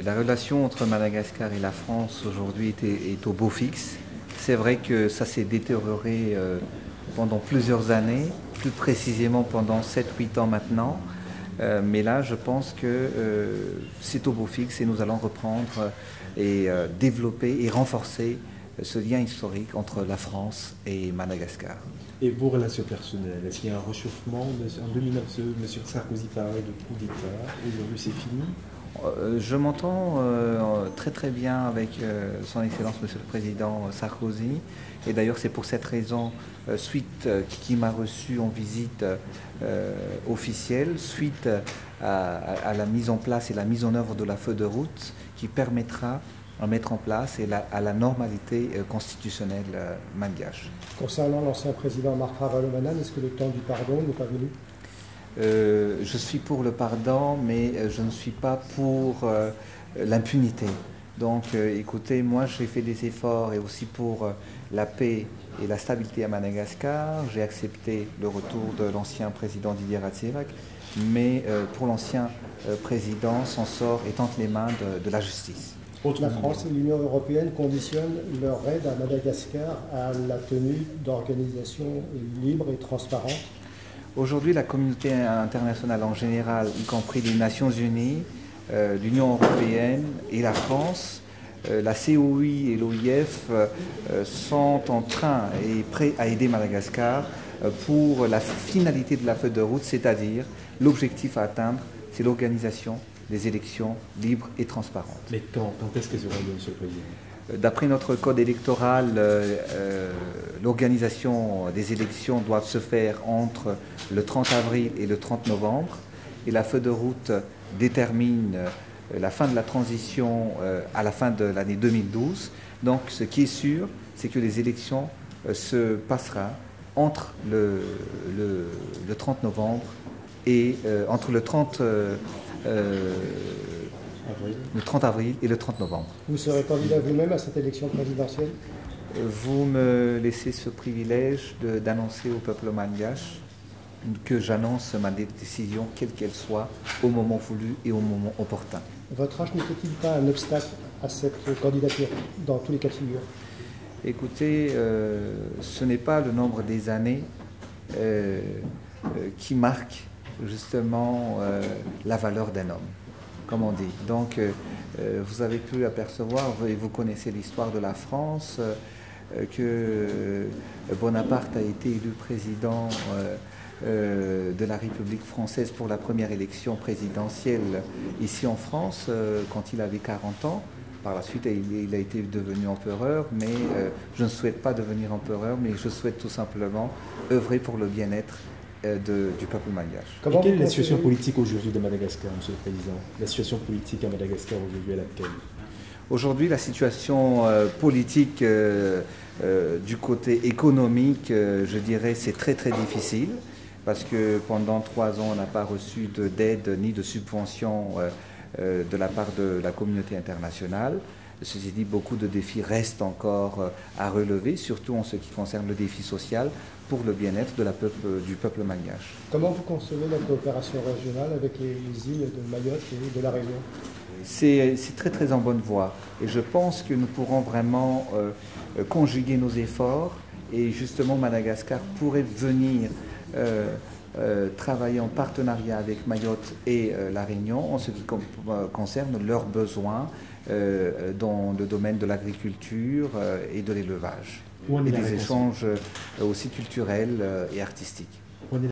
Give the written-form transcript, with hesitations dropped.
La relation entre Madagascar et la France aujourd'hui est au beau fixe. C'est vrai que ça s'est détérioré pendant plusieurs années, plus précisément pendant 7-8 ans maintenant. Mais là, je pense que c'est au beau fixe et nous allons reprendre et développer et renforcer ce lien historique entre la France et Madagascar. Et vos relations personnelles, est-ce qu'il y a un réchauffement? En 2009, M. Sarkozy parlait de coup d'État, aujourd'hui c'est fini? Je m'entends très très bien avec son Excellence Monsieur le Président Sarkozy, et d'ailleurs c'est pour cette raison, qui m'a reçu en visite officielle, suite à la mise en place et la mise en œuvre de la feuille de route qui permettra de mettre en place à la normalité constitutionnelle malgache. Concernant l'ancien président Marc Ravalomanana, est-ce que le temps du pardon n'est pas venu? Je suis pour le pardon, mais je ne suis pas pour l'impunité. Donc écoutez, moi j'ai fait des efforts et aussi pour la paix et la stabilité à Madagascar. J'ai accepté le retour de l'ancien président Didier Ratsiraka, mais pour l'ancien président, son sort est entre les mains de la justice. La France et l'Union européenne conditionnent leur aide à Madagascar à la tenue d'organisations libres et transparentes. Aujourd'hui, la communauté internationale en général, y compris les Nations Unies, l'Union européenne et la France, la COI et l'OIF sont en train et prêts à aider Madagascar pour la finalité de la feuille de route, c'est-à-dire l'objectif à atteindre, c'est l'organisation des élections libres et transparentes. Mais quand est-ce qu'elles auront lieu, M. le Président? D'après notre code électoral, l'organisation des élections doit se faire entre le 30 avril et le 30 novembre. Et la feuille de route détermine la fin de la transition à la fin de l'année 2012. Donc ce qui est sûr, c'est que les élections se passeront entre le 30 novembre et entre le 30 avril et le 30 novembre. Vous serez candidat vous-même à cette élection présidentielle? Vous me laissez ce privilège d'annoncer au peuple malgache que j'annonce ma décision, quelle qu'elle soit, au moment voulu et au moment opportun. Votre âge n'était-il pas un obstacle à cette candidature, dans tous les cas de figure? Écoutez, ce n'est pas le nombre des années qui marque justement la valeur d'un homme, comme on dit. Donc, vous avez pu apercevoir, et vous connaissez l'histoire de la France, que Bonaparte a été élu président de la République française pour la première élection présidentielle ici en France quand il avait 40 ans. Par la suite, il a été devenu empereur, mais je ne souhaite pas devenir empereur, mais je souhaite tout simplement œuvrer pour le bien-être du peuple malgache. Et quelle est la situation politique aujourd'hui de Madagascar, M. le Président? La situation politique à Madagascar aujourd'hui est laquelle? Aujourd'hui, la situation politique du côté économique, je dirais, c'est très très difficile parce que pendant 3 ans, on n'a pas reçu d'aide ni de subvention de la part de la communauté internationale. Ceci dit, beaucoup de défis restent encore à relever, surtout en ce qui concerne le défi social pour le bien-être du peuple malgache. Comment vous concevez la coopération régionale avec les îles de Mayotte et de la Réunion? C'est très très en bonne voie et je pense que nous pourrons vraiment conjuguer nos efforts et justement Madagascar pourrait venir travailler en partenariat avec Mayotte et la Réunion en ce qui concerne leurs besoins dans le domaine de l'agriculture et de l'élevage et des échanges aussi culturels et artistiques.